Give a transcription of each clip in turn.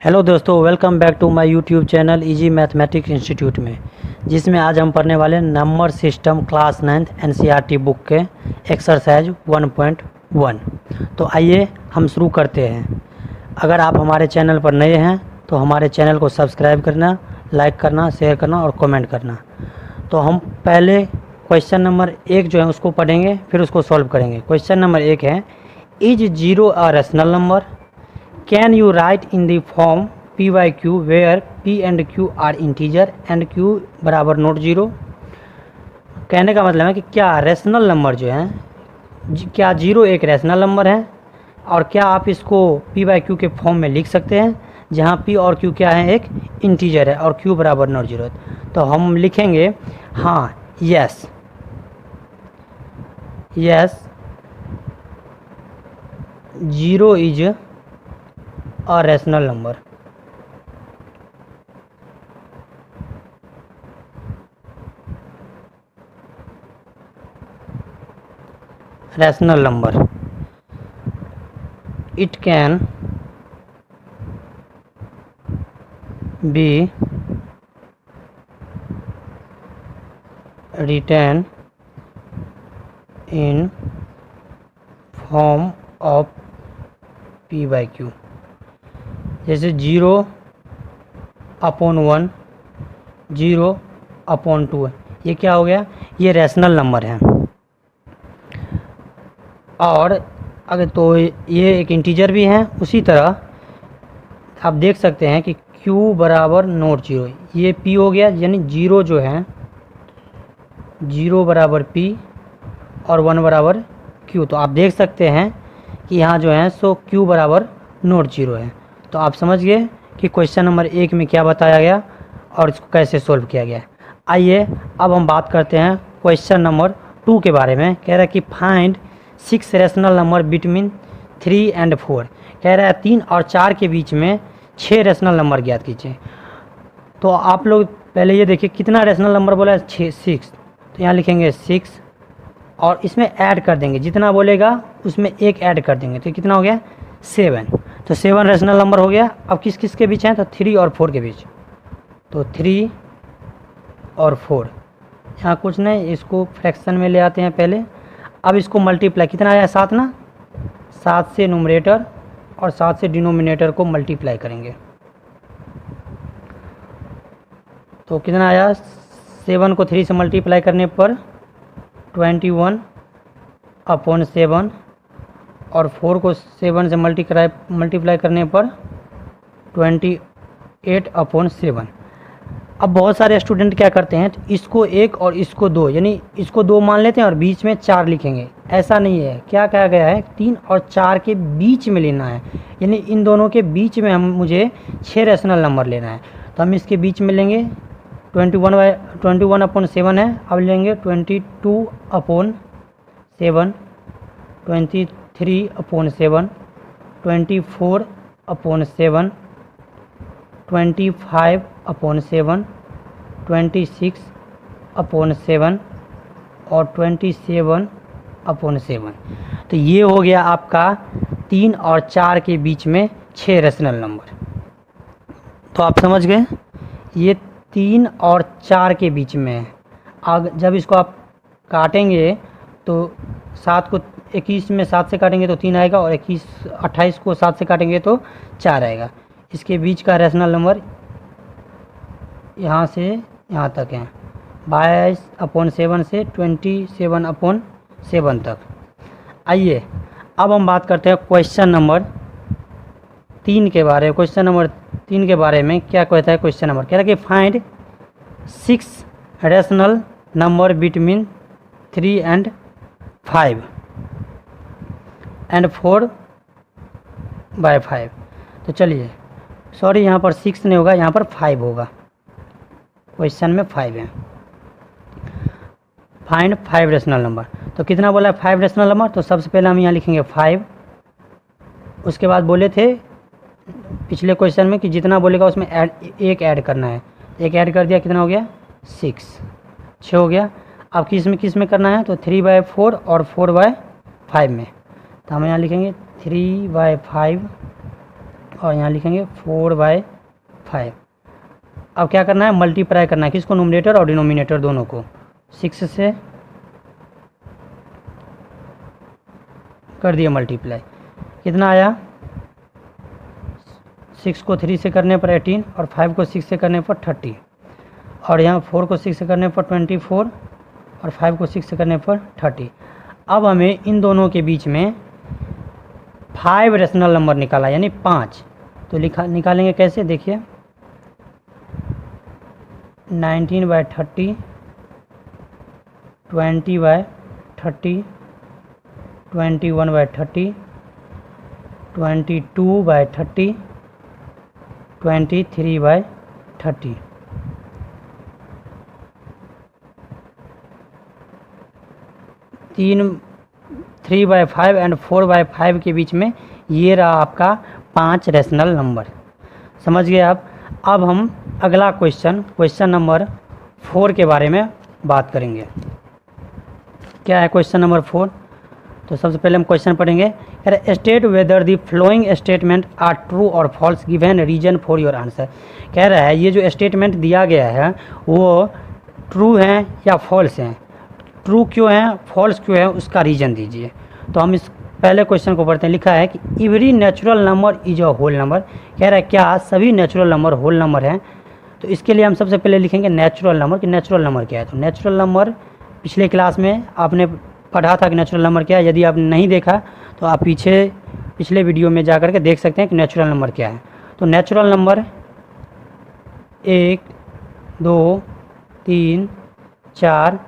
Hello दोस्तों, welcome back to my YouTube channel easy mathematics institute में, जिसमें आज हम पढ़ने वाले number system class 9th NCERT book के एक्सरसाइज 1.1। तो आइए हम शुरू करते हैं। अगर आप हमारे चैनल पर नए हैं तो हमारे चैनल को सब्सक्राइब करना, लाइक करना, शेयर करना और कमेंट करना। तो हम पहले क्वेश्चन नंबर 1 जो है उसको पढ़ेंगे, फिर उसको सॉल्व करेंगे। क्वेश्चन नंबर 1 है, is 0 a rational number? Can you write in the form p by q where p and q are integer and q बराबर नोट 0? कहने का मतलब है कि क्या रैशनल नंबर जो है, क्या 0 एक रैशनल नंबर है और क्या आप इसको p by q के फॉर्म में लिख सकते हैं जहाँ p और q क्या है, एक इंटीजर है और q बराबर नोट 0। तो हम लिखेंगे हाँ, yes 0 is a rational number। rational number, it can be written in form of p by q। जैसे 0/1, 0/2 ये क्या हो गया, ये रैशनल नंबर है। और अगर तो ये एक इंटीजर भी है। उसी तरह आप देख सकते हैं कि q बराबर नोट 0, ये p हो गया, यानी 0 जो है 0 बराबर p और 1 बराबर q। तो आप देख सकते हैं कि यहाँ जो है सो q बराबर नोट 0 है। तो आप समझ गए कि क्वेश्चन नंबर 1 में क्या बताया गया और इसको कैसे सोल्व किया गया। आइए अब हम बात करते हैं क्वेश्चन नंबर 2 के बारे में। कह रहा है कि find 6 rational number between 3 and 4। कह रहा है 3 और 4 के बीच में 6 रैशनल नंबर ज्ञात कीजिए। तो आप लोग पहले ये देखिए कितना रैशनल नंबर बोला है, 6। तो यहाँ लिखेंगे 6 और इसमें ऐड कर देंगे, जितना बोलेगा उसमें एक ऐड कर देंगे, तो कितना हो गया 7। तो 7 रैशनल नंबर हो गया। अब किस किस के बीच हैं, तो 3 और 4 के बीच। तो 3 और 4, यहाँ कुछ नहीं, इसको फ्रैक्शन में ले आते हैं पहले। अब इसको मल्टीप्लाई, कितना आया 7 ना, 7 से न्यूमरेटर और 7 से डिनोमिनेटर को मल्टीप्लाई करेंगे तो कितना आया, 7 को 3 से मल्टीप्लाई करने पर 21/7 और 4 को 7 से मल्टीप्लाई करने पर 28/7। अब बहुत सारे स्टूडेंट क्या करते हैं, तो इसको 1 और इसको 2, यानी इसको 2 मान लेते हैं और बीच में 4 लिखेंगे। ऐसा नहीं है, क्या कहा गया है, 3 और 4 के बीच में लेना है, यानी इन दोनों के बीच में मुझे 6 रैशनल नंबर लेना है। तो हम इसके बीच में लेंगे 21/7 है, अब लेंगे 22/7, 23/7, 24/7, 25/7, 26/7 और 27/7। तो ये हो गया आपका 3 और 4 के बीच में 6 रैशनल नंबर। तो आप समझ गए, ये 3 और 4 के बीच में है। जब इसको आप काटेंगे तो 7 को 21 में 7 से काटेंगे तो 3 आएगा और 28 को 7 से काटेंगे तो 4 आएगा। इसके बीच का रैशनल नंबर यहाँ से यहाँ तक है, 22/7 से 27/7 तक। आइए अब हम बात करते हैं क्वेश्चन नंबर 3 के बारे में। क्वेश्चन नंबर 3 के बारे में क्या कहता है क्वेश्चन नंबर, कह रहा है कि find 6 rational number between 3 and 5 and 4/5। तो चलिए, सॉरी यहाँ पर 6 नहीं होगा, यहाँ पर 5 होगा। क्वेश्चन में 5 है, फाइंड 5 रैशनल नंबर। तो कितना बोला है, 5 रैशनल नंबर। तो सबसे पहले हम यहाँ लिखेंगे 5। उसके बाद बोले थे पिछले क्वेश्चन में कि जितना बोलेगा उसमें एक ऐड करना है, एक ऐड कर दिया, कितना हो गया 6 हो गया। अब किस में करना है, तो 3/4 और 4/5 में। तो हम यहाँ लिखेंगे 3/5 और यहाँ लिखेंगे 4/5। अब क्या करना है, मल्टीप्लाई करना है, किसको, नोमिनेटर और डिनोमिनेटर दोनों को। 6 से कर दिया मल्टीप्लाई, कितना आया, 6 को 3 से करने पर 18 और 5 को 6 से करने पर 30, और यहाँ 4 को 6 से करने पर 24 और 5 को 6 से करने पर 30। अब हमें इन दोनों के बीच में 5 रेशनल नंबर निकाला, यानी 5। तो निकालेंगे कैसे, देखिए 19/30, 20/30, 21/30, 22/30, 23/30। 3/5 एंड 4/5 के बीच में ये रहा आपका 5 रेशनल नंबर। समझ गए आप। अब हम अगला क्वेश्चन नंबर 4 के बारे में बात करेंगे। क्या है क्वेश्चन नंबर 4? तो सबसे पहले हम क्वेश्चन पढ़ेंगे। State whether the following statement are true or false, given reason for your answer. कह रहा है ये जो स्टेटमेंट दिया गया है वो ट्रू हैं या फॉल्स हैं, ट्रू क्यों है, फॉल्स क्यों है, उसका रीजन दीजिए। तो हम इस पहले क्वेश्चन को पढ़ते हैं। लिखा है कि every natural number is a whole number. कह रहा है क्या सभी नेचुरल नंबर होल नंबर हैं? तो इसके लिए हम सबसे पहले लिखेंगे नेचुरल नंबर, कि नेचुरल नंबर क्या है। तो नेचुरल नंबर पिछले क्लास में आपने पढ़ा था कि नेचुरल नंबर क्या है। यदि आपने नहीं देखा तो आप पिछले वीडियो में जा कर के देख सकते हैं कि नेचुरल नंबर क्या है। तो नेचुरल नंबर 1, 2, 3, 4,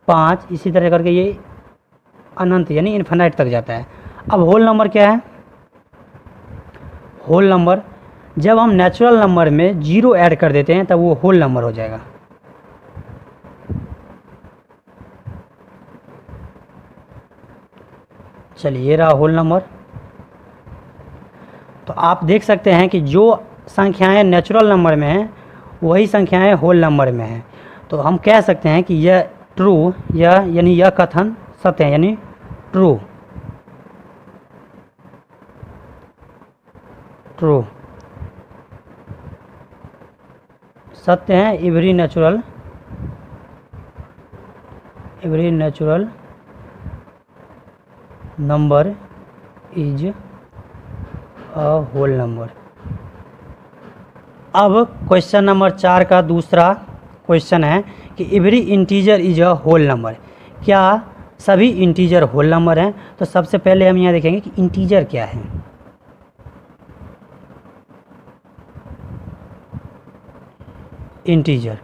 5 इसी तरह करके ये अनंत यानी इन्फिनाइट तक जाता है। अब होल नंबर क्या है? होल नंबर जब हम नेचुरल नंबर में 0 ऐड कर देते हैं तब वो होल नंबर हो जाएगा। चलिए ये रहा होल नंबर। तो आप देख सकते हैं कि जो संख्याएं नेचुरल नंबर में हैं वही संख्याएं होल नंबर में हैं। तो हम कह सकते हैं कि यह ट्रू, यानी यह कथन सत्य है, यानी ट्रू। ट्रू सत्य है। Every natural number is a whole number. अब क्वेश्चन नंबर 4 का दूसरा क्वेश्चन है कि every integer is a whole number. क्या सभी इंटीजर होल नंबर हैं? तो सबसे पहले हम यहाँ देखेंगे कि इंटीजर क्या है। इंटीजर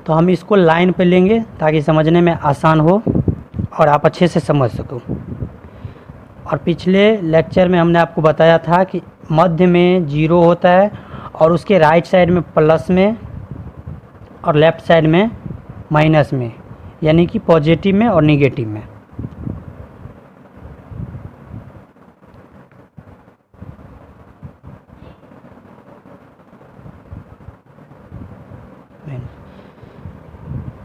तो हम इसको लाइन पे लेंगे ताकि समझने में आसान हो और आप अच्छे से समझ सको। और पिछले लेक्चर में हमने आपको बताया था कि मध्य में 0 होता है और उसके राइट साइड में प्लस में और लेफ़्ट साइड में माइनस में, यानी कि पॉजिटिव में और निगेटिव में।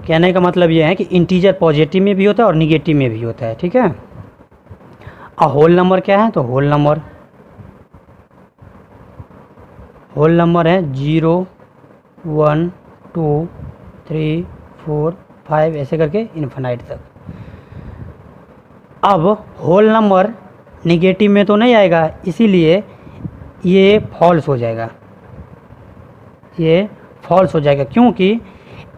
कहने का मतलब ये है कि इंटीजर पॉजिटिव में भी होता है और निगेटिव में भी होता है, ठीक है। और होल नंबर क्या है? तो होल नंबर है 0, 1, 2, 3, 4, 5 ऐसे करके इन्फिनाइट तक। अब होल नंबर निगेटिव में तो नहीं आएगा, इसीलिए ये फॉल्स हो जाएगा। क्योंकि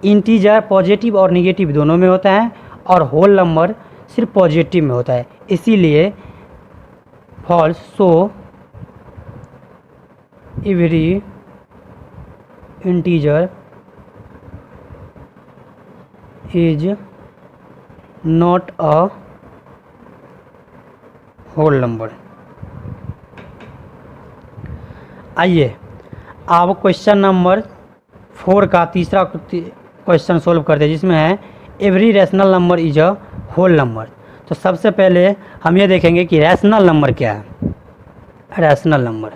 इंटीजर पॉजिटिव और निगेटिव दोनों में होता है और होल नंबर सिर्फ पॉजिटिव में होता है, इसीलिए false. So every integer is not a whole number. आइए अब क्वेश्चन नंबर 4 का तीसरा क्वेश्चन सोल्व करते हैं, जिसमें है every rational number is a whole number. तो सबसे पहले हम ये देखेंगे कि रैशनल नंबर क्या है। रैशनल नंबर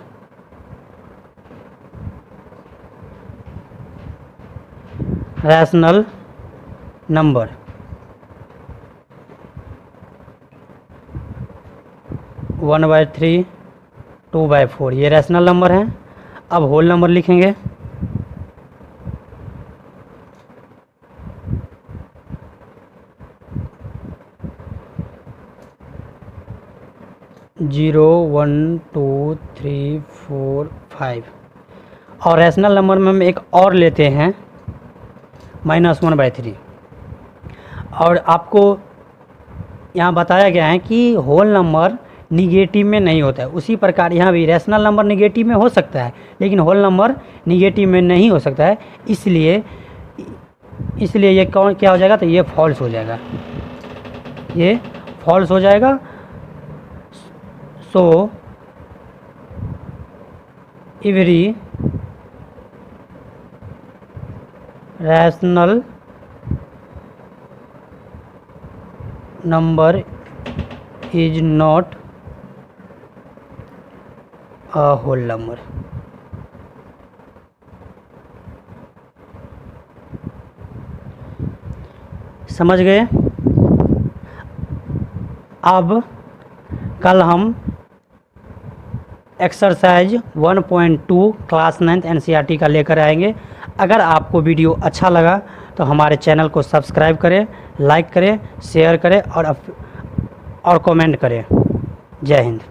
1/3, 2/4 ये रैशनल नंबर हैं। अब होल नंबर लिखेंगे। जीरो 1 2 3 4 5 और रैशनल नंबर में हम एक और लेते हैं -1/3। और आपको यहाँ बताया गया है कि होल नंबर निगेटिव में नहीं होता है। उसी प्रकार यहाँ भी रैशनल नंबर निगेटिव में हो सकता है, लेकिन होल नंबर निगेटिव में नहीं हो सकता है। इसलिए ये क्या हो जाएगा, तो ये फॉल्स हो जाएगा, ये फॉल्स हो जाएगा। So every rational number is not a whole number. समझ गए? अब कल हम एक्सरसाइज 1.2 क्लास 9th NCERT का लेकर आएंगे। अगर आपको वीडियो अच्छा लगा तो हमारे चैनल को सब्सक्राइब करें, लाइक करें, शेयर करें और कमेंट करें। जय हिंद।